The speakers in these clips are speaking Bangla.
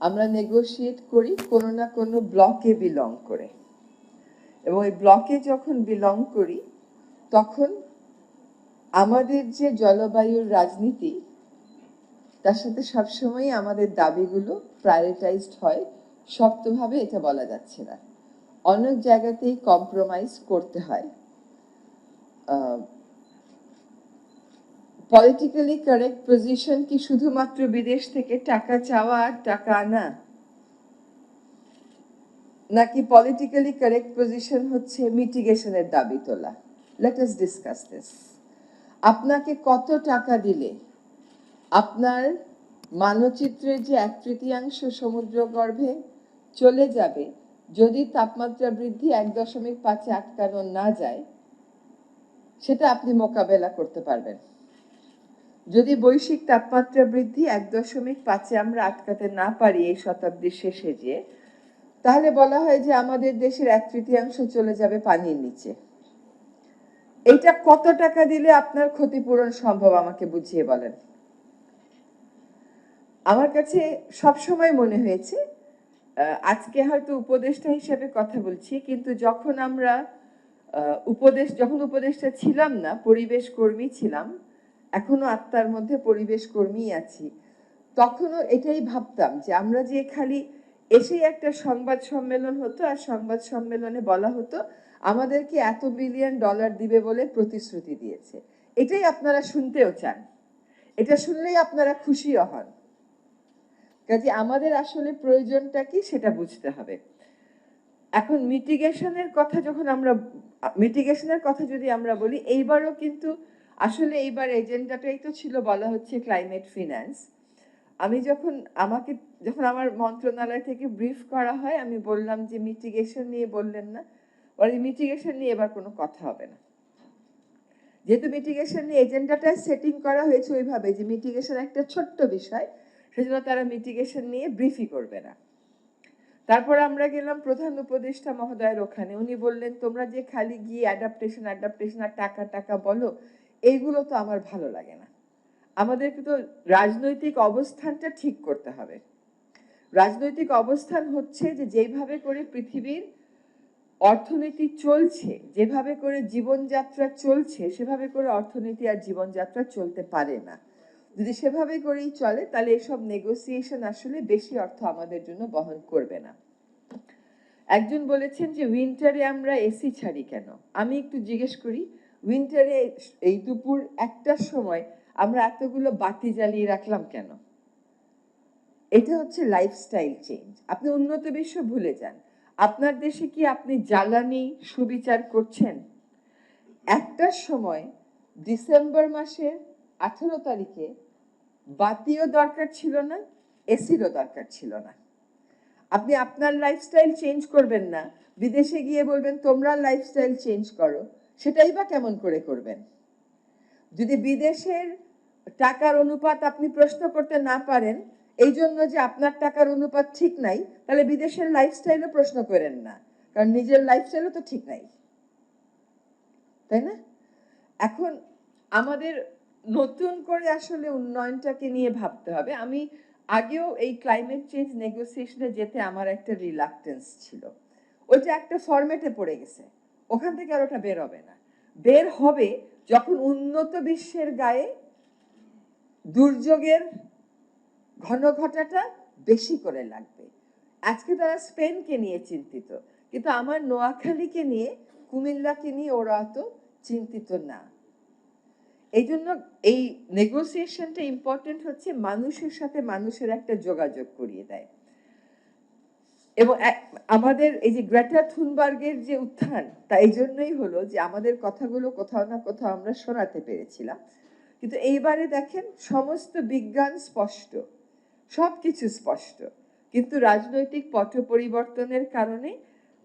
আমরা নেগোশিয়েট করি কোনো না কোনো ব্লকে বিলং করে, এবং এই ব্লকে যখন বিলং করি তখন আমাদের যে জলবায়ুর রাজনীতি তার সাথে সবসময় আমাদের দাবিগুলো প্রায়োরিটাইজড হয়। শক্তভাবে এটা বলা যাচ্ছে না, অনেক জায়গাতেই কম্প্রোমাইজ করতে হয়। পলিটিক্যালি কারেক্ট পজিশন কি শুধুমাত্র বিদেশ থেকে টাকা চাওয়া আর টাকা আনা, নাকি পলিটিক্যালি কারেক্ট পজিশন হচ্ছে মিটিগেশনের দাবি তোলা? Let us discuss this. আপনাকে কত টাকা দিলে আপনার মানচিত্রের যে 1/3 সমুদ্র গর্ভে চলে যাবে যদি তাপমাত্রা বৃদ্ধি 1.5 আটকানো না যায়, সেটা আপনি মোকাবেলা করতে পারবেন? যদি বৈশ্বিক তাপমাত্রা বৃদ্ধি 1.5 আমরা আটকাতে না পারি এই শতাব্দীর শেষে গিয়ে, তাহলে বলা হয় যে আমাদের দেশের 1/3 চলে যাবে পানির নিচে। এইটা কত টাকা দিলে আপনার ক্ষতিপূরণ সম্ভব আমাকে বুঝিয়ে বলেন। আমার কাছে সবসময় মনে হয়েছে, আজকে হয়তো উপদেষ্টা হিসেবে কথা বলছি, কিন্তু যখন আমরা উপদেষ্টা ছিলাম না, পরিবেশ কর্মী ছিলাম, এখনো আত্মার মধ্যে পরিবেশ কর্মী আছি, তখনও এটাই ভাবতাম যে আমরা যে খালি এসেই একটা সংবাদ সম্মেলন হতো আর সংবাদ সম্মেলনে বলা হতো আমাদেরকে $1 বিলিয়ন দিবে বলে প্রতিশ্রুতি দিয়েছে। এটাই আপনারা শুনতেও চান, এটা শুনলেই আপনারা খুশিও হন। কাজে আমাদের আসলে প্রয়োজনটা কি সেটা বুঝতে হবে। এখন মিটিগেশনের কথা যদি আমরা বলি, এইবারও কিন্তু আসলে এইবার এজেন্ডাটাই তো ছিল, বলা হচ্ছে ক্লাইমেট ফিন্যান্স। আমি যখন আমার মন্ত্রণালয় থেকে ব্রিফ করা হয়, আমি বললাম যে মিটিগেশন নিয়ে বললেন না, বলে মিটিগেশন নিয়ে এবার কোনো কথা হবে না। যেহেতু মিটিগেশন নিয়ে এজেন্ডাটা সেটিং করা হয়েছে ওইভাবে যে মিটিগেশন একটা ছোট্ট বিষয়, সেজন্য তারা মিটিগেশন নিয়ে ব্রিফই করবে না। তারপর আমরা গেলাম প্রধান উপদেষ্টা মহোদয়ের ওখানে, উনি বললেন তোমরা যে খালি গিয়ে অ্যাডাপ্টেশন আর টাকা বলো, এইগুলো তো আমার ভালো লাগে না, আমাদেরকে তো রাজনৈতিক অবস্থানটা ঠিক করতে হবে। রাজনৈতিক অবস্থান হচ্ছে যে যেভাবে করে পৃথিবীর অর্থনীতি চলছে, যেভাবে করে জীবনযাত্রা চলছে, সেভাবে করে অর্থনীতি আর জীবনযাত্রা চলতে পারে না। যদি সেভাবে করেই চলে তাহলে এসব নেগোসিয়েশন আসলে বেশি অর্থ আমাদের জন্য বহন করবে না। একজন বলেছেন যে উইন্টারে আমরা এসি ছাড়ি কেন। আমি একটু জিজ্ঞেস করি, উইন্টারে এই দুপুর 1টার সময় আমরা এতগুলো বাতি জ্বালিয়ে রাখলাম কেন? এটা হচ্ছে লাইফস্টাইল চেঞ্জ। আপনি উন্নত বিশ্ব ভুলে যান, আপনার দেশে কি আপনি জ্বালানি সুবিচার করছেন? 1টার সময় ডিসেম্বর মাসের 18 তারিখে বাতিও দরকার ছিল না, এসিরও দরকার ছিল না। আপনি আপনার লাইফস্টাইল চেঞ্জ করবেন না, বিদেশে গিয়ে বলবেন তোমরা লাইফস্টাইল চেঞ্জ করো, সেটাই বা কেমন করে করবেন? যদি বিদেশের টাকার অনুপাত আপনি প্রশ্ন করতে না পারেন এই জন্য যে আপনার টাকার অনুপাত ঠিক নাই, তাহলে বিদেশের লাইফস্টাইলও প্রশ্ন করেন না, কারণ নিজের লাইফস্টাইলও তো ঠিক নাই, তাই না? এখন আমাদের নতুন করে আসলে উন্নয়নটাকে নিয়ে ভাবতে হবে। আমি আগেও এই ক্লাইমেট চেঞ্জ নেগোসিয়েশনে যেতে আমার একটা রিলাক্টেন্স ছিল, ওইটা একটা ফরম্যাটে পড়ে গেছে, ওখান থেকে আর ওটা বের হবে না। বের হবে যখন উন্নত বিশ্বের গায়ে দুর্যোগের ঘনঘটাটা বেশি করে লাগবে। আজকে তারা স্পেনকে নিয়ে চিন্তিত, কিন্তু আমার নোয়াখালীকে নিয়ে, কুমিল্লাকে নিয়ে ওরা অত চিন্তিত না। এই জন্য এই নেগোসিয়েশনটা ইম্পর্টেন্ট হচ্ছে মানুষের সাথে মানুষের একটা যোগাযোগ করিয়ে দেয়। এবং আমাদের এই যে গ্রেটা থুনবার্গের যে উত্থান, তা এই জন্যই হলো যে আমাদের কথাগুলো কোথাও না কোথাও আমরা শোনাতে পেরেছিলাম। কিন্তু এইবারে দেখেন সমস্ত বিজ্ঞান স্পষ্ট, সবকিছু স্পষ্ট, কিন্তু রাজনৈতিক পট পরিবর্তনের কারণে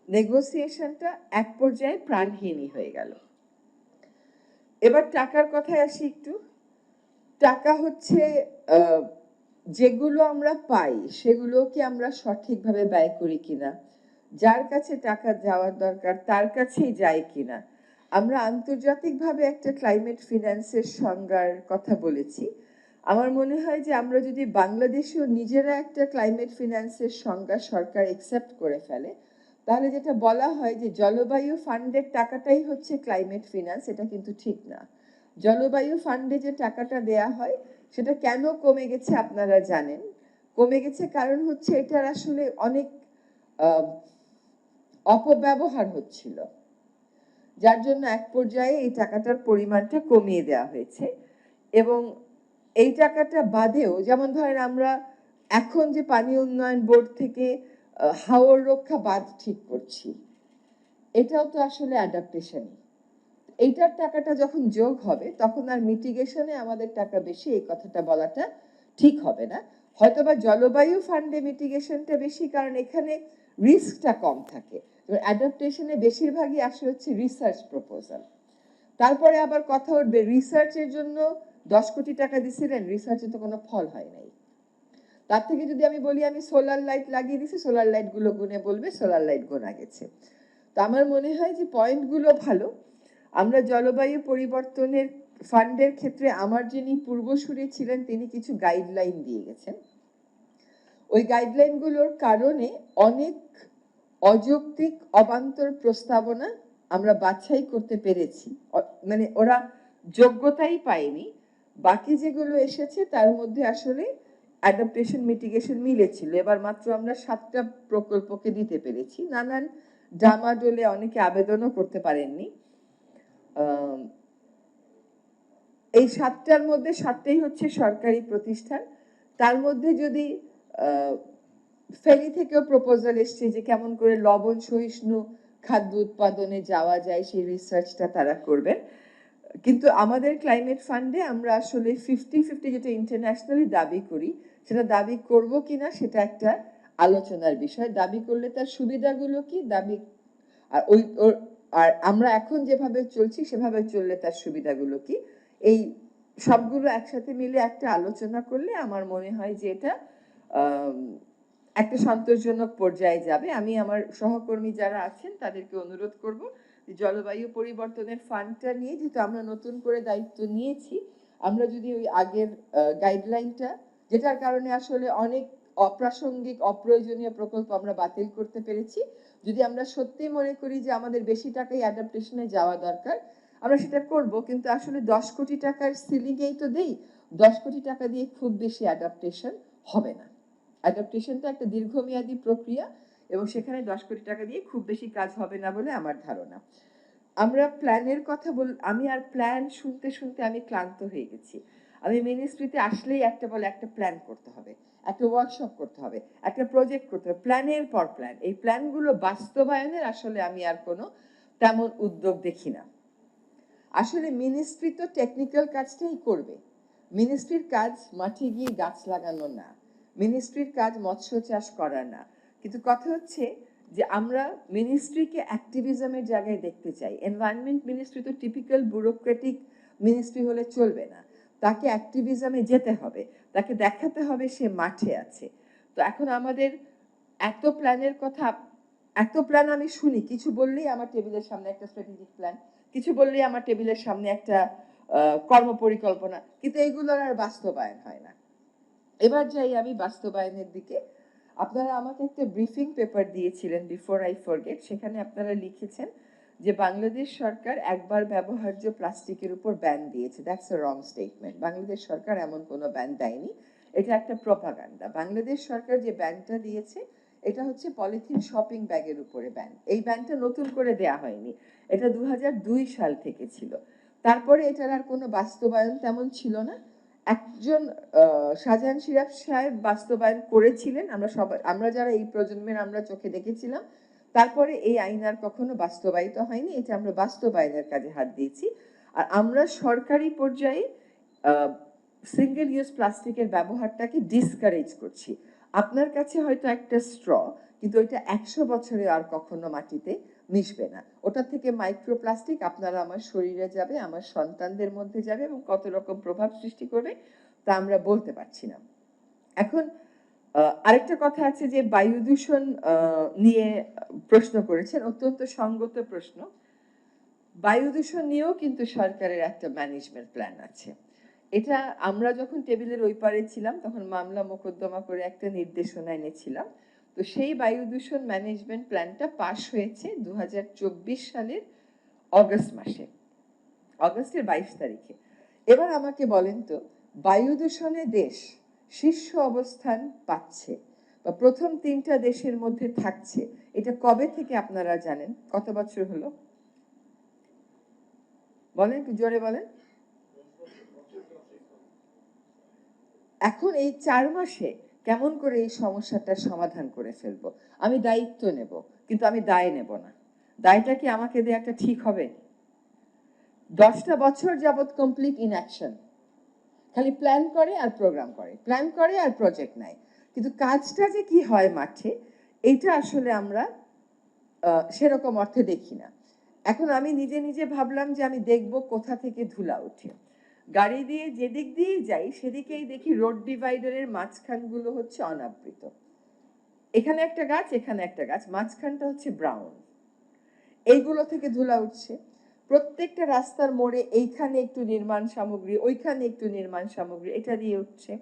নেগোসিয়েশনটা এক পর্যায়ে প্রাণহীনই হয়ে গেল। এবার টাকার কথায় আসি একটু। টাকা হচ্ছে যেগুলো আমরা পাই সেগুলো কি আমরা সঠিকভাবে ব্যয় করি কিনা, যার কাছে টাকা যাওয়ার দরকার তার কাছেই যায় কিনা। আমরা আন্তর্জাতিকভাবে একটা ক্লাইমেট ফিন্যান্সের সংজ্ঞার কথা বলেছি, আমার মনে হয় যে আমরা যদি বাংলাদেশেও নিজেরা একটা ক্লাইমেট ফিন্যান্সের সংজ্ঞা সরকার একসেপ্ট করে ফেলে, তাহলে যেটা বলা হয় যে জলবায়ু ফান্ডের টাকাটাই হচ্ছে ক্লাইমেট ফিন্যান্স, এটা কিন্তু ঠিক না। জলবায়ু ফান্ডে যে টাকাটা দেয়া হয় সেটা কেন কমে গেছে আপনারা জানেন। কমে গেছে কারণ হচ্ছে এটার আসলে অনেক অপব্যবহার হচ্ছিল, যার জন্য এক পর্যায়ে এই টাকাটার পরিমাণটা কমিয়ে দেওয়া হয়েছে। এবং এই টাকাটা বাদেও যেমন ধরেন আমরা এখন যে পানি উন্নয়ন বোর্ড থেকে হাওর রক্ষা বাঁধ ঠিক করছি, এটাও তো আসলে অ্যাডাপ্টেশনই। এইটার টাকাটা যখন যোগ হবে তখন আর মিটিগেশনে আমাদের টাকা বেশি এই কথাটা বলাটা ঠিক হবে না। হয়তোবা জলবায়ু ফান্ডে মিটিগেশনটা বেশি কারণ এখানে রিস্কটা কম থাকে, অ্যাডাপ্টেশনে বেশিরভাগই আসে হচ্ছে রিসার্চ প্রপোজাল। তারপরে আবার কথা উঠবে রিসার্চের জন্য 10 কোটি টাকা দিছিলেন, রিসার্চে তো কোনো ফল হয় নাই। তার থেকে যদি আমি বলি আমি সোলার লাইট লাগিয়ে দিছি, সোলার লাইট গুলো গুনে বলবে সোলার লাইট গোনা গেছে। তো আমার মনে হয় যে পয়েন্টগুলো ভালো। আমরা জলবায়ু পরিবর্তনের ফান্ডের ক্ষেত্রে আমার যিনি পূর্বসূরি ছিলেন তিনি কিছু গাইডলাইন দিয়ে গেছেন। ওই গাইডলাইনগুলোর কারণে অনেক অযৌক্তিক অবান্তর প্রস্তাবনা আমরা বাছাই করতে পেরেছি, মানে ওরা যোগ্যতাই পায়নি। বাকি যেগুলো এসেছে তার মধ্যে আসলে অ্যাডাপ্টেশন মিটিগেশন মিলেছিল। এবার মাত্র আমরা 7টা প্রকল্পকে দিতে পেরেছি। নানান ডামাডোলে অনেকে আবেদনও করতে পারেননি। এই 7টার মধ্যে 7টাই হচ্ছে সরকারি প্রতিষ্ঠান। তার মধ্যে যদি ফেনী থেকেও প্রপোজাল এসছে যে কেমন করে লবণ সহিষ্ণু খাদ্য উৎপাদনে যাওয়া যায় সেই রিসার্চটা তারা করবেন। কিন্তু আমাদের ক্লাইমেট ফান্ডে আমরা আসলে 50-50 যেটা ইন্টারন্যাশনালি দাবি করি, সেটা দাবি করব কিনা সেটা একটা আলোচনার বিষয়। দাবি করলে তার সুবিধাগুলো কি, দাবি আর আমরা এখন যেভাবে চলছি সেভাবে চললে তার সুবিধাগুলো কি, এই সবগুলো একসাথে মিলে একটা আলোচনা করলে আমার মনে হয় যে এটা একটা সন্তোষজনক পর্যায়ে যাবে। আমি আমার সহকর্মী যারা আছেন তাদেরকে অনুরোধ করব জলবায়ু পরিবর্তনের ফান্ডটা নিয়ে, যেহেতু আমরা নতুন করে দায়িত্ব নিয়েছি, আমরা যদি ওই আগের গাইডলাইনটা, যেটার কারণে আসলে অনেক অপ্রাসঙ্গিক অপ্রয়োজনীয় প্রকল্প আমরা বাতিল করতে পেরেছি, যদি আমরা সত্যি মনে করি যে আমাদের বেশি টাকাই অ্যাডাপ্টেশনে যাওয়া দরকার, আমরা সেটা করব। কিন্তু আসলে 10 কোটি টাকার সিলিংয়েই তো দেই, 10 কোটি টাকা দিয়ে খুব বেশি অ্যাডাপ্টেশন হবে না। অ্যাডাপ্টেশনটা একটা দীর্ঘমেয়াদী প্রক্রিয়া এবং সেখানে 10 কোটি টাকা দিয়ে খুব বেশি কাজ হবে না বলে আমার ধারণা। আমরা প্ল্যানের কথা আমি আর প্ল্যান শুনতে শুনতে আমি ক্লান্ত হয়ে গেছি। আমি মিনিস্ট্রিতে আসলেই একটা বলে একটা প্ল্যান করতে হবে, একটা ওয়ার্কশপ করতে হবে, একটা প্রজেক্ট করতে হবে, প্ল্যানের পর প্ল্যান। এই প্ল্যানগুলো বাস্তবায়নের আসলে আমি আর কোনো তেমন উদ্যোগ দেখি না। আসলে মিনিস্ট্রি তো টেকনিক্যাল কাজটাই করবে। মিনিস্ট্রির কাজ মাঠে গিয়ে গাছ লাগানো না, মিনিস্ট্রির কাজ মৎস্য চাষ করা না। কিন্তু কথা হচ্ছে যে আমরা মিনিস্ট্রিকে অ্যাক্টিভিজমের জায়গায় দেখতে চাই। এনভায়রনমেন্ট মিনিস্ট্রি তো টিপিক্যাল ব্যুরোক্রেটিক মিনিস্ট্রি হলে চলবে না, তাকে অ্যাক্টিভিজমে যেতে হবে, তাকে দেখাতে হবে সে মাঠে আছে। তো এখন আমাদের এত প্ল্যানের কথা, এত প্ল্যান আমি শুনি, কিছু বললেই আমার টেবিলের সামনে একটা স্ট্র্যাটেজিক প্ল্যান, কিছু বললেই আমার টেবিলের সামনে একটা কর্ম পরিকল্পনা, কিন্তু এইগুলোর আর বাস্তবায়ন হয় না। এবার যাই আমি বাস্তবায়নের দিকে। আপনারা আমাকে একটা ব্রিফিং পেপার দিয়েছিলেন, বিফোর আই ফরগেট, সেখানে আপনারা লিখেছেন যে বাংলাদেশ সরকার একবার ব্যবহার্য প্লাস্টিকের উপর ব্যান দিয়েছে। That's a wrong statement. Bangladesh সরকার এমন কোনো ব্যান দেয়নি, এটা একটা প্রপাগান্ডা। বাংলাদেশ সরকার যে ব্যানটা দিয়েছে এটা হচ্ছে পলিথিন শপিং ব্যাগের উপরে ব্যান। এই ব্যানটা নতুন করে দেয়া হয়নি, এটা 2002 সাল থেকে ছিল। তারপরে এটার আর কোনো বাস্তবায়ন তেমন ছিল না। একজন শাহজাহান শিরাফ সাহেব বাস্তবায়ন করেছিলেন, আমরা যারা এই প্রজন্মের আমরা চোখে দেখেছিলাম। তারপরে এই আইন আর কখনো বাস্তবায়িত হয়নি, এটা আমরা বাস্তবায়নের কাজে হাত দিয়েছি। আর আমরা সরকারি পর্যায়ে সিঙ্গেল ইউজ প্লাস্টিকের ব্যবহারটাকে ডিসকারেজ করছি। আপনার কাছে হয়তো একটা স্ট্র, কিন্তু ওইটা 100 বছরে আর কখনো মাটিতে মিশবে না। ওটা থেকে মাইক্রোপ্লাস্টিক আপনারা আমার শরীরে যাবে, আমার সন্তানদের মধ্যে যাবে এবং কত রকম প্রভাব সৃষ্টি করবে তা আমরা বলতে পারছি না। এখন আরেকটা কথা আছে যে বায়ু দূষণ নিয়ে প্রশ্ন করেছেন, অত্যন্ত সঙ্গত প্রশ্ন। বায়ু দূষণ নিয়েও কিন্তু সরকারের একটা ম্যানেজমেন্ট প্ল্যান আছে এটা আমরা যখন টেবিলের ওই পারে ছিলাম তখন মামলা মোকদ্দমা করে একটা নির্দেশনা এনেছিলাম। তো সেই বায়ু দূষণ ম্যানেজমেন্ট প্ল্যানটা পাশ হয়েছে 2024 সালের অগস্ট মাসে, অগস্টের 22 তারিখে। এবার আমাকে বলেন তো, বায়ু দূষণে দেশ শীর্ষ অবস্থান পাচ্ছে বা প্রথম 3টা দেশের মধ্যে থাকছে, এটা কবে থেকে আপনারা জানেন? কত বছর হলো বলেন, একটু জোরে বলেন। এখন এই 4 মাসে কেমন করে এই সমস্যাটার সমাধান করে ফেলবো? আমি দায়িত্ব নেব, কিন্তু আমি দায় নেব না। দায়টা কি আমাকে দিয়ে একটা ঠিক হবে? 10টা বছর যাবৎ কমপ্লিট ইনঅ্যাকশন, খালি প্ল্যান করে আর প্রোগ্রাম করে, প্ল্যান করে আর প্রজেক্ট নেয়, কিন্তু কাজটা যে কি হয় মাঠে, এইটা আসলে আমরা সেরকম অর্থে দেখি না। এখন আমি নিজে নিজে ভাবলাম যে আমি দেখব কোথা থেকে ধুলা ওঠে। গাড়ি দিয়ে যেদিক দিয়েই যাই সেদিকেই দেখি রোড ডিভাইডারের মাঝখানগুলো হচ্ছে অনাবৃত। এখানে একটা গাছ, এখানে একটা গাছ, মাঝখানটা হচ্ছে ব্রাউন। এইগুলো থেকে ধুলা উঠছে। প্রত্যেকটা রাস্তার মোড়ে এইখানে একটু নির্মাণ সামগ্রী, ওইখানে একটু নির্মাণ সামগ্রী, এটা দিয়ে উঠছে।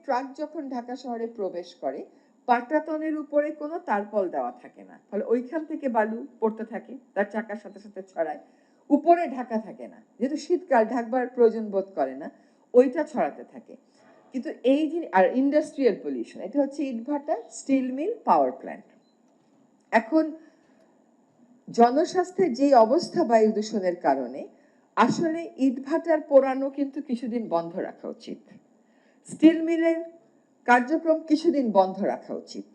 ট্রাক যখন ঢাকা শহরে প্রবেশ করে, পাটাতনের উপরে কোনো তারপল দেওয়া থাকে না, ফলে ওইখান থেকে বালু পড়তে থাকে, তার চাকার সাথে সাথে ছড়ায়, উপরে ঢাকা থাকে না, যেহেতু শীতকাল ঢাকবার প্রয়োজন বোধ করে না, ওইটা ছড়াতে থাকে। কিন্তু এই যে আর ইন্ডাস্ট্রিয়াল পলিউশন, এটা হচ্ছে ইটভাটা, স্টিল মিল, পাওয়ার প্ল্যান্ট। এখন জনস্বাস্থ্যের যে অবস্থা বায়ু দূষণের কারণে, আসলে ইটভাটার পোড়ানো কিন্তু কিছুদিন বন্ধ রাখা উচিত, স্টিল মিলের কার্যক্রম কিছুদিন বন্ধ রাখা উচিত,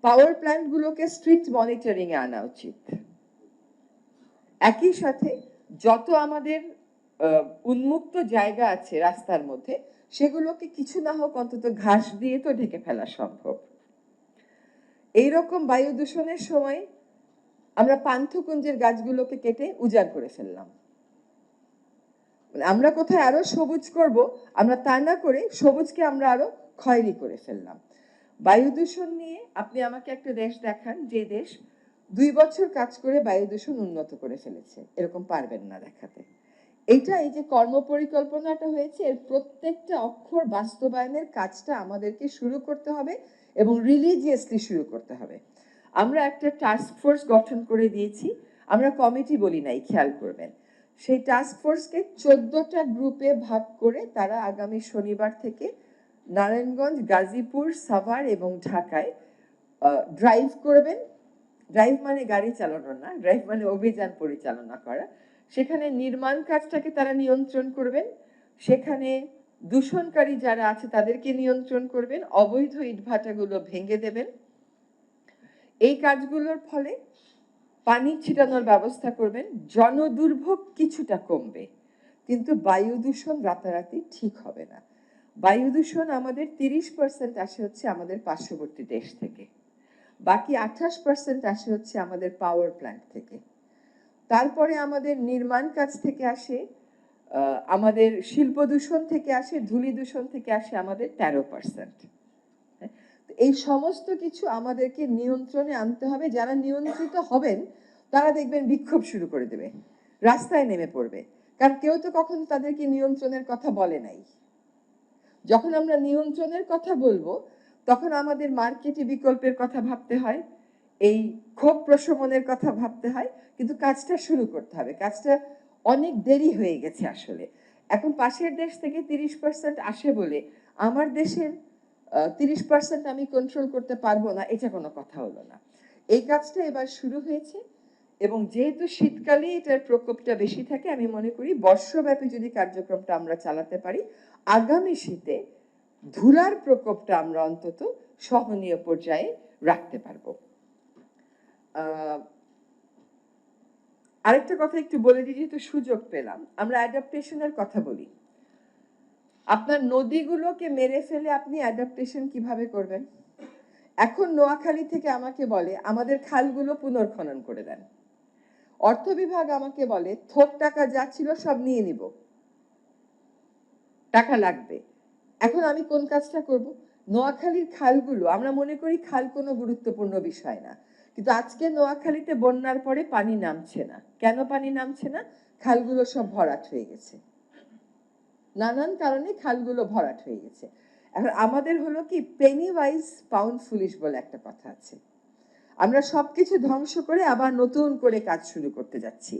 পাওয়ার প্ল্যান্টগুলোকে স্ট্রিক্ট মনিটরিং এ আনা উচিত। একই সাথে যত আমাদের উন্মুক্ত জায়গা আছে রাস্তার মধ্যে, সেগুলোকে কিছু না হোক অন্তত ঘাস দিয়ে তো ঢেকে ফেলা সম্ভব। এইরকম বায়ু দূষণের সময় আমরা পান্থকুঞ্জের গাছগুলোকে কেটে উজাড় করে ফেললাম। আমরা কোথায় আরো সবুজ করব, আমরা তা না করে সবুজকে আমরা আরো খয়েরি করে ফেললাম। বায়ু দূষণ নিয়ে আপনি আমাকে একটা দেশ দেখান যে দেশ 2 বছর কাজ করে বায়ু দূষণ উন্নত করে ফেলেছে, এরকম পারবেন না দেখাতে। এইটা, এই যে কর্মপরিকল্পনাটা হয়েছে, এর প্রত্যেকটা অক্ষর বাস্তবায়নের কাজটা আমাদেরকে শুরু করতে হবে এবং রিলিজিয়াসলি শুরু করতে হবে। আমরা একটা টাস্ক ফোর্স গঠন করে দিয়েছি, আমরা কমিটি বলি নাই, খেয়াল করবেন। সেই টাস্ক ফোর্সকে 14টা গ্রুপে ভাগ করে তারা আগামী শনিবার থেকে নারায়ণগঞ্জ, গাজীপুর, সাভার এবং ঢাকায় ড্রাইভ করবেন। ড্রাইভ মানে গাড়ি চালানো না, ড্রাইভ মানে অভিযান পরিচালনা করা। সেখানে নির্মাণ কাজটাকে তারা নিয়ন্ত্রণ করবেন, সেখানে দূষণকারী যারা আছে তাদেরকে নিয়ন্ত্রণ করবেন, অবৈধ ইটভাটাগুলো ভেঙে দেবেন। এই কাজগুলোর ফলে পানি ছিটানোর ব্যবস্থা করবেন, জনদুর্ভোগ কিছুটা কমবে, কিন্তু বায়ু দূষণ রাতারাতি ঠিক হবে না। বায়ু দূষণ আমাদের 30% আসে হচ্ছে আমাদের পার্শ্ববর্তী দেশ থেকে, বাকি 28% আসে হচ্ছে আমাদের পাওয়ার প্ল্যান্ট থেকে, তারপরে আমাদের নির্মাণ কাজ থেকে আসে, আমাদের শিল্প দূষণ থেকে আসে, ধূলি দূষণ থেকে আসে আমাদের 13%। এই সমস্ত কিছু আমাদেরকে নিয়ন্ত্রণে আনতে হবে। যারা নিয়ন্ত্রিত হবেন তারা দেখবেন বিক্ষোভ শুরু করে দেবে, রাস্তায় নেমে পড়বে, কারণ কেউ তো কখনো তাদেরকে নিয়ন্ত্রণের কথা বলে নাই। যখন আমরা নিয়ন্ত্রণের কথা বলবো তখন আমাদের মার্কেটে বিকল্পের কথা ভাবতে হয়, এই ক্ষোভ প্রশমনের কথা ভাবতে হয়, কিন্তু কাজটা শুরু করতে হবে। কাজটা অনেক দেরি হয়ে গেছে আসলে। এখন পাশের দেশ থেকে 30% আসে বলে আমার দেশের 30% আমি কন্ট্রোল করতে পারবো না, এটা কোনো কথা হলো না। এই কাজটা এবার শুরু হয়েছে এবং যেহেতু শীতকালে এটার প্রকোপটা বেশি থাকে, আমি মনে করি বর্ষব্যাপী যদি কার্যক্রমটা আমরা চালাতে পারি, আগামী শীতে ধুলার প্রকোপটা আমরা অন্তত সহনীয় পর্যায়ে রাখতে পারবো। আরেকটা কথা একটু বলে দিই, যেহেতু সুযোগ পেলাম, আমরা অ্যাডাপ্টেশনের কথা বলি। আপনার নদীগুলোকে মেরে ফেলে আপনি অ্যাডাপ্টেশন কিভাবে করবেন? এখন নোয়াখালী থেকে আমাকে বলে আমাদের খালগুলো পুনর্খনন করে দেন। অর্থ বিভাগ আমাকে বলে থোক টাকা যা ছিল সব নিয়ে নিব, টাকা লাগবে। এখন আমি কোন কাজটা করব? নোয়াখালীর খালগুলো, আমরা মনে করি খাল কোনো গুরুত্বপূর্ণ বিষয় না, কিন্তু আজকে নোয়াখালীতে বন্যার পরে পানি নামছে না। কেন পানি নামছে না? খালগুলো সব ভরাট হয়ে গেছে। নানান কারণে খালগুলো ভরাট হয়ে গেছে। এখন আমাদের হলো কি পেনি ওয়াইজ পাউন্ড ফুলিশ বলে একটা কথা আছে। আমরা সবকিছু ধ্বংস করে আবার নতুন করে কাজ শুরু করতে যাচ্ছি।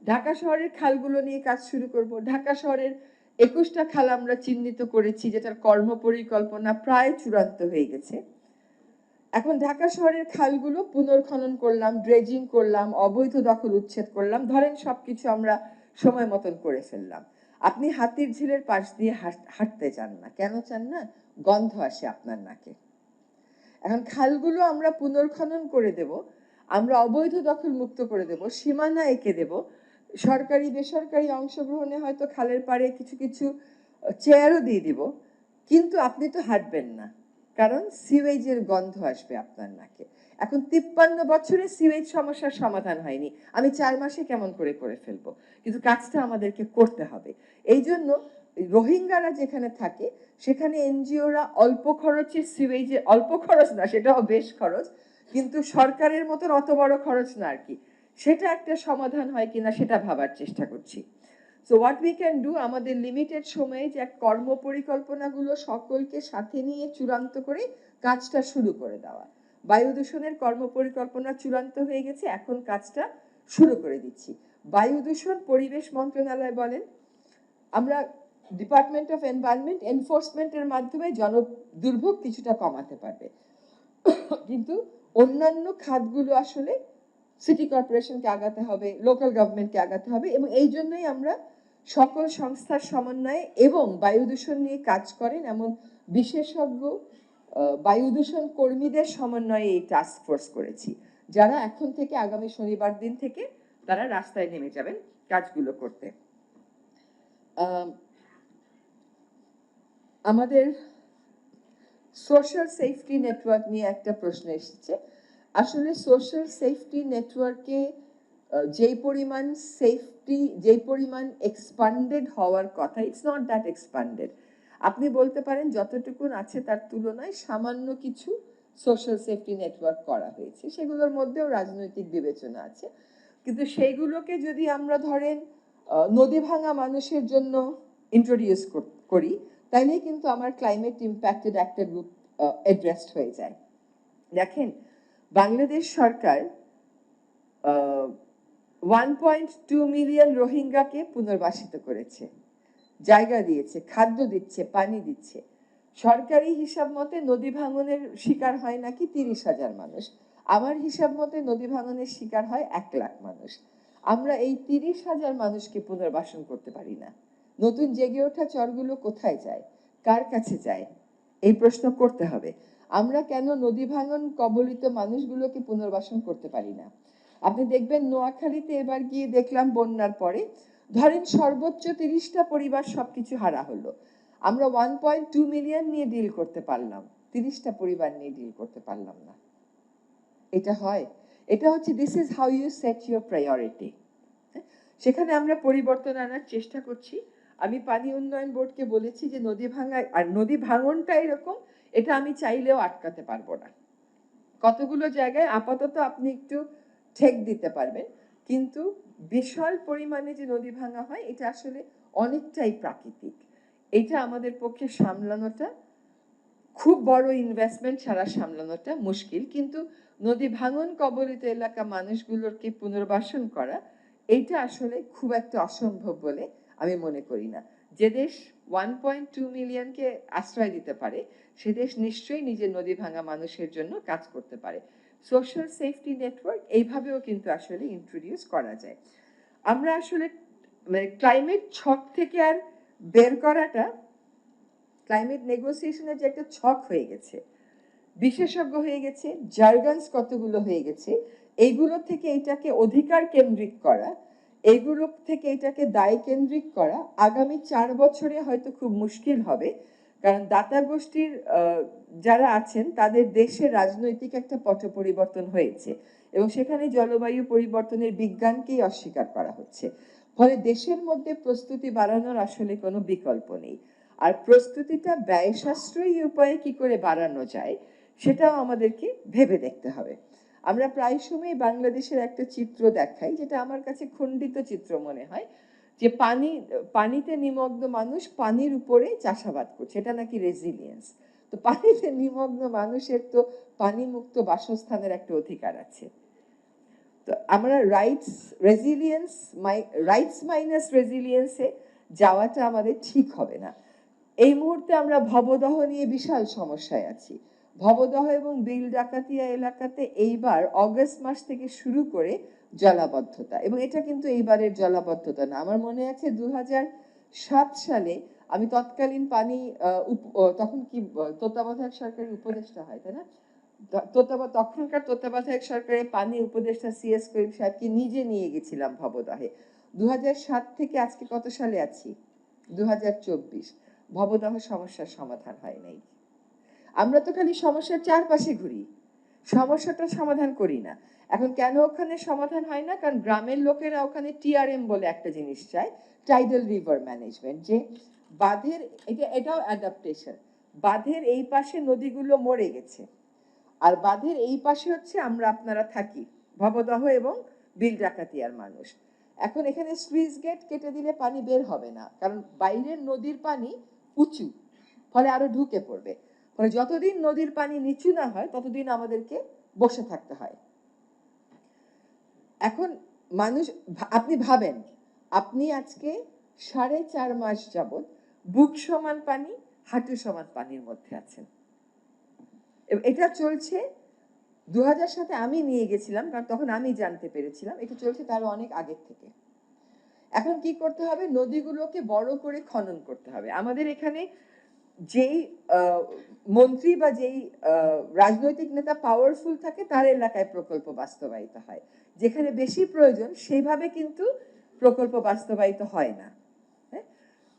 ঢাকা শহরের খালগুলো নিয়ে কাজ শুরু করব। ঢাকা শহরের 21টা খাল আমরা চিহ্নিত করেছি, যেটার কর্মপরিকল্পনা প্রায় চূড়ান্ত হয়ে গেছে। এখন ঢাকা শহরের খালগুলো পুনর্খনন করলাম, ড্রেজিং করলাম, অবৈধ দখল উচ্ছেদ করলাম, ধরেন সবকিছু আমরা সময় মতন করে ফেললাম। আপনি হাতির ঝিলের পাশ দিয়ে হাঁটতে চান না। কেন চান না? গন্ধ আসে আপনার নাকে। এখন খালগুলো আমরা পুনর্খনন করে দেব, আমরা অবৈধ দখল মুক্ত করে দেব, সীমানা এঁকে দেব, সরকারি বেসরকারি অংশগ্রহণে হয়তো খালের পাড়ে কিছু কিছু চেয়ারও দিয়ে দিব, কিন্তু আপনি তো হাঁটবেন না, কারণ সিওয়েজের গন্ধ আসবে আপনার নাকে। এখন 53 বছরে সিওয়েজ সমস্যার সমাধান হয়নি, আমি 4 মাসে কেমন করে করে ফেলবো? কিন্তু কাজটা আমাদেরকে করতে হবে। এই জন্য রোহিঙ্গারা যেখানে থাকে সেখানে এনজিওরা অল্প খরচে সিওয়েজে, অল্প খরচ না, সেটাও বেশ খরচ, কিন্তু সরকারের মতন অত বড় খরচ না আর কি, সেটা একটা সমাধান হয় কিনা সেটা ভাবার চেষ্টা করছি। So what we can do, আমাদের লিমিটেড সময়ে যে কর্ম পরিকল্পনাগুলো সকলকে সাথে নিয়ে চূড়ান্ত করে কাজটা শুরু করে দেওয়া। বায়ু দূষণের কর্ম পরিকল্পনা চূড়ান্ত হয়ে গেছে, এখন কাজটা শুরু করে দিচ্ছি। বায়ু দূষণ পরিবেশ মন্ত্রণালয় বলেন, আমরা ডিপার্টমেন্ট অফ এনভায়রনমেন্ট এনফোর্সমেন্টের মাধ্যমে জন দুর্ভোগ কিছুটা কমাতে পারবে, কিন্তু অন্যান্য খাতগুলো আসলে সিটি কর্পোরেশনকে আগাতে হবে, লোকাল গভর্নমেন্টকে আগাতে হবে, এবং এই জন্যই আমরা সকল সংস্থার সমন্বয়ে এবং বায়ু দূষণ নিয়ে কাজ করেন এমন বিশেষজ্ঞ বায়ু দূষণ কর্মীদের সমন্বয়ে এই টাস্ক ফোর্স করেছি, যারা এখন থেকে আগামী শনিবার দিন থেকে তারা রাস্তায় নেমে যাবেন কাজগুলো করতে। আমাদের সোশ্যাল সেফটি নেটওয়ার্ক নিয়ে একটা প্রশ্ন এসেছে। আসলে সোশ্যাল সেফটি নেটওয়ার্কে যেই পরিমাণ সেফটি, যেই পরিমাণ এক্সপান্ডেড হওয়ার কথা, ইটস নট দ্যাট এক্সপান্ডেড। আপনি বলতে পারেন যতটুকুন আছে তার তুলনায় সামান্য কিছু সোশ্যাল সেফটি নেটওয়ার্ক করা হয়েছে, সেগুলোর মধ্যেও রাজনৈতিক বিবেচনা আছে, কিন্তু সেইগুলোকে যদি আমরা ধরেন নদী ভাঙা মানুষের জন্য ইন্ট্রোডিউস করি, তাইলেই কিন্তু আমার ক্লাইমেট ইম্প্যাক্টেড একটা গ্রুপ অ্যাড্রেসড হয়ে যায়। দেখেন, বাংলাদেশ সরকার 1.2 মিলিয়ন রোহিঙ্গাকে পুনর্বাসিত করেছে, জায়গা দিয়েছে, খাদ্য দিচ্ছে, পানি দিচ্ছে। সরকারি হিসাব মতে নদী ভাঙনের শিকার হয় নাকি 30,000 মানুষ, আমার হিসাব মতে নদী ভাঙনের শিকার হয় 1 লাখ মানুষ। আমরা এই 30,000 মানুষকে পুনর্বাসন করতে পারি না। নতুন জেগে ওঠা চরগুলো কোথায় যায়, কার কাছে যায়, এই প্রশ্ন করতে হবে। আমরা কেন নদী ভাঙন কবলিত মানুষগুলোকে পুনর্বাসন করতে পারি না? আপনি দেখবেন নোয়াখালীতে এবার গিয়ে দেখলাম বন্যার পরে ধরেন সর্বোচ্চ 30টা পরিবার সবকিছু হারা হলো, আমরা 1.2 মিলিয়ন নিয়ে ডিল করতে পারলাম, 30টা পরিবার নিয়ে ডিল করতে পারলাম না। এটা হয়? এটা হচ্ছে this is how you set your priority. সেখানে আমরা পরিবর্তন আনার চেষ্টা করছি। আমি পানি উন্নয়ন বোর্ডকে বলেছি যে নদী ভাঙা আর নদী ভাঙনটা এরকম, এটা আমি চাইলেও আটকাতে পারবো না। কতগুলো জায়গায় আপাতত আপনি একটু ঠেক দিতে পারবেন, কিন্তু বিশাল পরিমাণে যে নদী ভাঙা হয় এটা আসলে অনেকটাই প্রাকৃতিক। এটা আমাদের পক্ষে সামলানোটা, খুব বড় ইনভেস্টমেন্ট ছাড়া সামলানোটা মুশকিল, কিন্তু নদী ভাঙন কবলিত এলাকা মানুষগুলোকে পুনর্বাসন করা এইটা আসলে খুব একটা অসম্ভব বলে আমি মনে করি না। যে দেশ 1.2 মিলিয়নকে আশ্রয় দিতে পারে সে দেশ নিশ্চয়ই নিজের নদী ভাঙা মানুষের জন্য কাজ করতে পারে। সোশ্যাল সেফটি নেটওয়ার্ক এইভাবেও কিন্তু আসলে ইন্ট্রোডিউস করা যায়। আমরা আসলে মানে ক্লাইমেট ছক থেকে আর বের করাটা, ক্লাইমেট নেগোসিয়েশনের যে একটা ছক হয়ে গেছে, বিশেষজ্ঞ হয়ে গেছে, জার্গানস কতগুলো হয়ে গেছে, এইগুলো থেকে এটাকে অধিকার কেন্দ্রিক করা, এইগুলো থেকে এটাকে দায় কেন্দ্রিক করা আগামী 4 বছরে হয়তো খুব মুশকিল হবে, কারণ দাতা গোষ্ঠীর যারা আছেন তাদের দেশে রাজনৈতিক একটা পট পরিবর্তন হয়েছে এবং সেখানে জলবায়ু পরিবর্তনের বিজ্ঞানকেই অস্বীকার করা হচ্ছে। ফলে দেশের মধ্যে প্রস্তুতি বাড়ানোর আসলে কোনো বিকল্প নেই। আর প্রস্তুতিটা ব্যয় সাশ্রয়ী উপায়ে কি করে বাড়ানো যায় সেটাও আমাদেরকে ভেবে দেখতে হবে। আমরা প্রায় সময় বাংলাদেশের একটা চিত্র দেখাই, যেটা আমার কাছে খণ্ডিত চিত্র মনে হয়, যে পানিতে নিমগ্ন মানুষ পানির উপরে চাষাবাদ করছে, এটা নাকি রেজিলিয়েন্স। তো পানিতে নিমগ্ন মানুষের তো পানি মুক্ত বাসস্থানের একটা অধিকার আছে। তো আমরা রাইটস মাইনাস রেজিলিয়েন্সে যাওয়াটা আমাদের ঠিক হবে না। এই মুহূর্তে আমরা ভবদহ নিয়ে বিশাল সমস্যায় আছি। ভবদহ এবং বিল ডাকাতিয়া এলাকাতে এইবার অগস্ট মাস থেকে শুরু করে জলাবদ্ধতা, এবং এটা কিন্তু এইবারের জলাবদ্ধতা না। আমার মনে আছে 2007 সালে আমি তৎকালীন পানি তখন কি তত্ত্বাবধায়ক সরকারের উপদেষ্টা হয়, তাই না? তখনকার তত্ত্বাবধায়ক সরকারের পানি উপদেষ্টা সিএস করিম সাহেবকে নিজে নিয়ে গেছিলাম ভবদহে। 2007 থেকে আজকে কত সালে আছি? 2024। ভবদহ সমস্যার সমাধান হয় নাই। আমরা তো খালি সমস্যার চারপাশে ঘুরি, সমস্যাটা সমাধান করি না। এখন কেন ওখানে সমাধান হয় না? কারণ গ্রামের লোকেরা ওখানে টিআরএম বলে একটা জিনিস চায়, টাইডাল রিভার ম্যানেজমেন্ট, যে বাঁধের এটাও অ্যাডাপ্টেশন। বাঁধের এই পাশে নদীগুলো মরে গেছে, আর বাঁধের এই পাশে হচ্ছে আমরা আপনারা থাকি, ভবদহ এবং বিল ডাকাতিয়ার মানুষ। এখন এখানে স্লুইস গেট কেটে দিলে পানি বের হবে না, কারণ বাইরের নদীর পানি উঁচু, ফলে আরো ঢুকে পড়বে। ফলে যতদিন নদীর পানি নিচু না হয় ততদিন আমাদেরকে বসে থাকতে হয়। এখন মানুষ, আপনি ভাবেন, আপনি আজকে 4.5 মাস যাবৎ বুক সমান পানি, হাঁটু সমান পানির মধ্যে আছেন। এটা চলছে 2000 সাথে আমি নিয়ে গেছিলাম, কারণ তখন আমি জানতে পেরেছিলাম। এটা চলছে তার অনেক আগের থেকে। এখন কি করতে হবে? নদীগুলোকে বড় করে খনন করতে হবে। আমাদের এখানে যেই মন্ত্রী বা যেই রাজনৈতিক নেতা পাওয়ারফুল থাকে তার এলাকায় প্রকল্প বাস্তবায়িত হয়, যেখানে বেশি প্রয়োজন সেইভাবে কিন্তু প্রকল্প বাস্তবায়িত হয় না।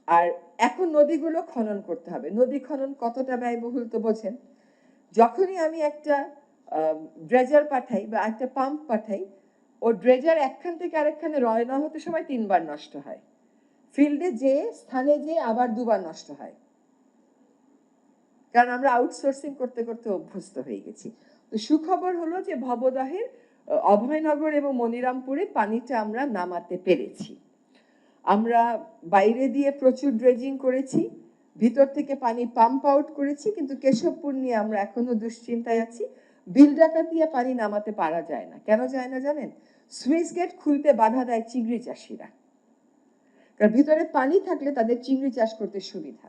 আর এখন নদীগুলো খনন করতে হবে। নদী খনন কতটা ব্যয়বহুল তো বোঝেন। যখনই আমি একটা ড্রেজার পাঠাই বা একটা পাম্প পাঠাই, ও ড্রেজার একখান থেকে আরেকখানে রওনা হতে সময় 3 বার নষ্ট হয়, ফিল্ডে যে স্থানে যে আবার 2 বার নষ্ট হয়, কারণ আমরা আউটসোর্সিং করতে করতে অভ্যস্ত হয়ে গেছি। তো সুখবর হলো যে ভবদহের অভয়নগর এবং মনিরামপুরে পানিটা আমরা নামাতে পেরেছি। আমরা বাইরে দিয়ে প্রচুর ড্রেজিং করেছি, ভিতর থেকে পানি পাম্প আউট করেছি, কিন্তু কেশবপুর নিয়ে আমরা এখনো দুশ্চিন্তায় আছি। বিল ডাকাতিয়া পানি নামাতে পারা যায় না। কেন যায় না জানেন? সুইচ গেট খুলতে বাধা দেয় চিংড়ি চাষিরা, কারণ ভিতরে পানি থাকলে তাদের চিংড়ি চাষ করতে সুবিধা।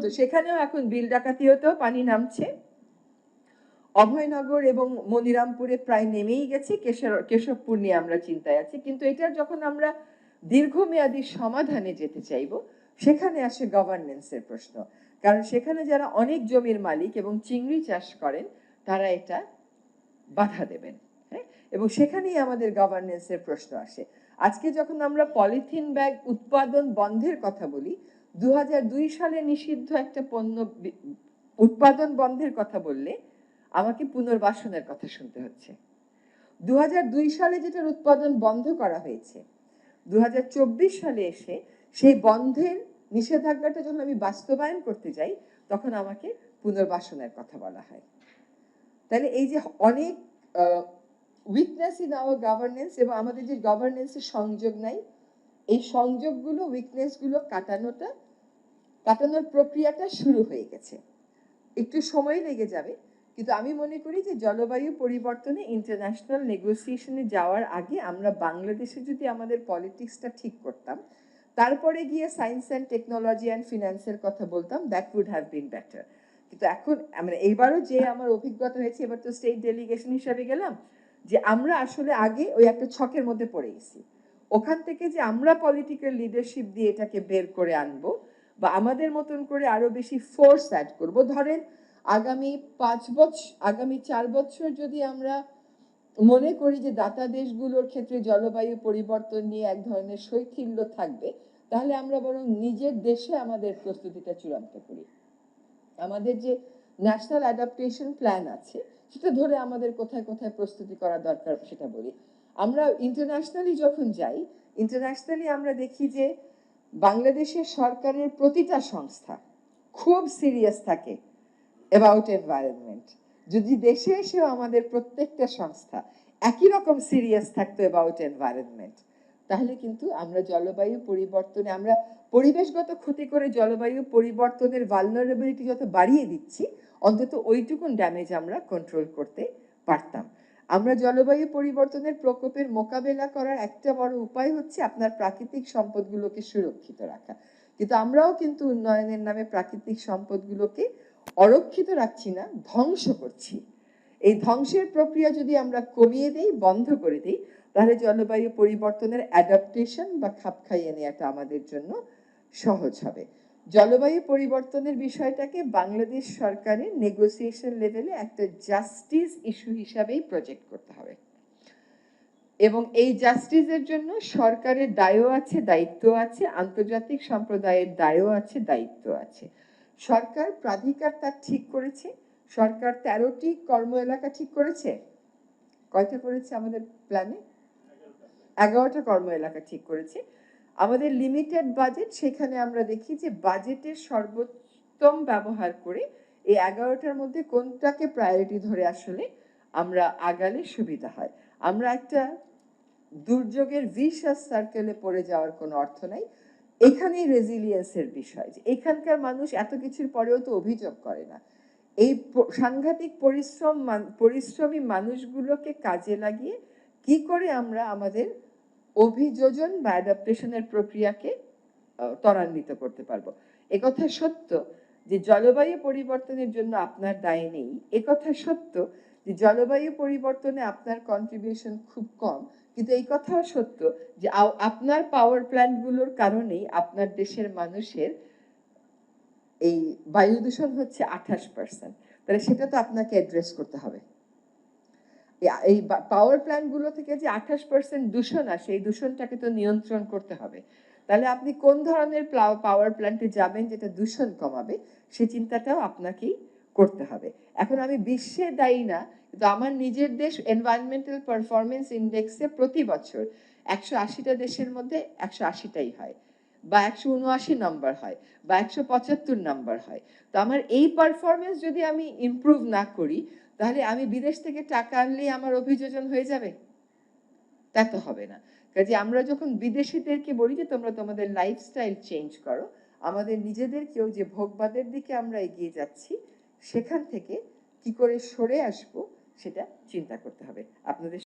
তো সেখানেও এখন বিল ডাকাতিয়াতেও পানি নামছে। অভয়নগর এবং মনিরামপুরে প্রায় নেমেই গেছে, কেশবপুর নিয়ে আমরা চিন্তায় আছি। কিন্তু এটার যখন আমরা দীর্ঘমেয়াদী সমাধানে যেতে চাইব, সেখানে আসে গভর্নেন্সের প্রশ্ন। কারণ সেখানে যারা অনেক জমির মালিক এবং চিংড়ি চাষ করেন, তারা এটা বাধা দেবেন। হ্যাঁ, এবং সেখানেই আমাদের গভর্নেন্সের প্রশ্ন আসে। আজকে যখন আমরা পলিথিন ব্যাগ উৎপাদন বন্ধের কথা বলি, 2002 সালে নিষিদ্ধ একটা পণ্য উৎপাদন বন্ধের কথা বললে আমাকে পুনর্বাসনের কথা শুনতে হচ্ছে। 2002 সালে যেটার উৎপাদন বন্ধ করা হয়েছে, 2024 সালে এসে সেই বন্ধের নিষেধাজ্ঞাটা যখন আমি বাস্তবায়ন করতে যাই, তখন আমাকে পুনর্বাসনের কথা বলা হয়। তাহলে এই যে অনেক উইকনেস ইন আওয়ার গভর্নেন্স, এবং আমাদের যে গভর্নেন্সের সংযোগ নাই, এই সংযোগগুলো, উইকনেসগুলো কাটানোর প্রক্রিয়াটা শুরু হয়ে গেছে। একটু সময় লেগে যাবে, কিন্তু আমি মনে করি যে জলবায়ু পরিবর্তনে ইন্টারন্যাশনাল নেগোসিয়েশনে যাওয়ার আগে আমরা বাংলাদেশে যদি আমাদের পলিটিক্সটা ঠিক করতাম, তারপরে গিয়ে সায়েন্স অ্যান্ড টেকনোলজি অ্যান্ড ফিনান্সের কথা বলতাম, that would have been better. কিন্তু এখন মানে এইবারও যে আমার অভিজ্ঞতা হয়েছে, এবার তো স্টেট ডেলিগেশন হিসাবে গেলাম, যে আমরা আসলে আগে ওই একটা ছকের মধ্যে পড়ে গেছি। ওখান থেকে যে আমরা পলিটিক্যাল লিডারশিপ দিয়ে এটাকে বের করে আনবো, বা আমাদের মতন করে আরো বেশি ফোর্স অ্যাড করব। ধরেন আগামী 4 বছর যদি আমরা মনে করি যে দাতা দেশগুলোর ক্ষেত্রে জলবায়ু পরিবর্তন নিয়ে এক ধরনের শৈথিল্য থাকবে, তাহলে আমরা বরং নিজের দেশে আমাদের প্রস্তুতিটা চূড়ান্ত করি। আমাদের যে ন্যাশনাল অ্যাডাপ্টেশন প্ল্যান আছে, সেটা ধরে আমাদের কোথায় কোথায় প্রস্তুতি করা দরকার সেটা বলি। আমরা ইন্টারন্যাশনালি যখন যাই, ইন্টারন্যাশনালি আমরা দেখি যে বাংলাদেশের সরকারের প্রতিটা সংস্থা খুব সিরিয়াস থাকে অ্যাবাউট এনভায়রনমেন্ট। যদি দেশে এসেও আমাদের প্রত্যেকটা সংস্থা একই রকম সিরিয়াস থাকতো অ্যাবাউট এনভায়রনমেন্ট, তাহলে কিন্তু আমরা জলবায়ু পরিবর্তনে, আমরা পরিবেশগত ক্ষতি করে জলবায়ু পরিবর্তনের ভালনারেবিলিটি যত বাড়িয়ে দিচ্ছি, অন্তত ওইটুকুন ড্যামেজ আমরা কন্ট্রোল করতে পারতাম। আমরা জলবায়ু পরিবর্তনের প্রকোপের মোকাবেলা করার একটা বড় উপায় হচ্ছে আপনার প্রাকৃতিক সম্পদগুলোকে সুরক্ষিত রাখা, কিন্তু আমরাও কিন্তু উন্নয়নের নামে প্রাকৃতিক সম্পদগুলোকে অরক্ষিত রাখছি না, ধ্বংস করছি। এই ধ্বংসের প্রক্রিয়া যদি আমরা কমিয়ে দেই, বন্ধ করে দিই, তাহলে জলবায়ু পরিবর্তনের অ্যাডাপ্টেশন বা খাপ খাইয়ে নেওয়াটা আমাদের জন্য সহজ হবে। জলবায়ু পরিবর্তনের বিষয়টাকে বাংলাদেশ সরকারের নেগোসিয়েশন লেভেলে একটা জাস্টিস ইস্যু হিসাবেই প্রজেক্ট করতে হবে, এবং এই জাস্টিসের জন্য সরকারের দায়ও আছে, দায়িত্ব আছে, আন্তর্জাতিক সম্প্রদায়ের দায়ও আছে, দায়িত্ব আছে। সরকার প্রাধিকার তার ঠিক করেছে, সরকার 13টি কর্ম এলাকা ঠিক করেছে। কয়টা করেছে আমাদের প্ল্যানে? 11টা কর্ম এলাকা ঠিক করেছে। আমাদের লিমিটেড বাজেট, সেখানে আমরা দেখি যে বাজেটের সর্বোত্তম ব্যবহার করে এই 11টার মধ্যে কোনটাকে প্রায়োরিটি ধরে আসলে আমরা আগালে সুবিধা হয়। আমরা একটা দুর্যোগের ভিশাস সার্কেলে পড়ে যাওয়ার কোনো অর্থ নাই। এখানেই রেজিলিয়েন্সের বিষয়, যে এখানকার মানুষ এত কিছুর পরেও তো অভিযোগ করে না। এই সাংঘাতিক পরিশ্রমী মানুষগুলোকে কাজে লাগিয়ে কি করে আমরা আমাদের অভিযোজন বা অ্যাডাপ্টেশনের প্রক্রিয়াকে ত্বরান্বিত করতে পারবো। একথা সত্য যে জলবায়ু পরিবর্তনের জন্য আপনার দায় নেই, একথা সত্য যে জলবায়ু পরিবর্তনে আপনার কন্ট্রিবিউশন খুব কম, কিন্তু এই কথাও সত্য যে আপনার পাওয়ার প্ল্যান্টগুলোর কারণেই আপনার দেশের মানুষের এই বায়ু দূষণ হচ্ছে 28%। তাহলে সেটা তো আপনাকে অ্যাড্রেস করতে হবে। এই পাওয়ার প্ল্যান্টগুলো থেকে যে 28% দূষণ আসে, এই দূষণটাকে তো নিয়ন্ত্রণ করতে হবে। তাহলে আপনি কোন ধরনের পাওয়ার প্ল্যান্টে যাবেন যেটা দূষণ কমাবে, সেই চিন্তাটাও আপনাকেই করতে হবে। এখন আমি বিশ্বে দায়ী না, কিন্তু আমার নিজের দেশ এনভায়রনমেন্টাল পারফরমেন্স ইন্ডেক্সে প্রতি বছর 180টা দেশের মধ্যে 180টাই হয়, বা 179 নম্বর হয়, বা 175 নম্বর হয়। তো আমার এই পারফরমেন্স যদি আমি ইমপ্রুভ না করি, তাহলে আমি বিদেশ থেকে টাকা আনলেই আমার অভিযোজন হয়ে যাবে? তা তো হবে না। কাজে আমরা যখন বিদেশিদেরকে বলি যে তোমরা তোমাদের লাইফস্টাইল চেঞ্জ করো, আমাদের নিজেদেরকেও যে ভোগবাদের দিকে আমরা এগিয়ে যাচ্ছি, সেখান থেকে কি করে সরে আসবো সেটা চিন্তা করতে হবে। আপনাদের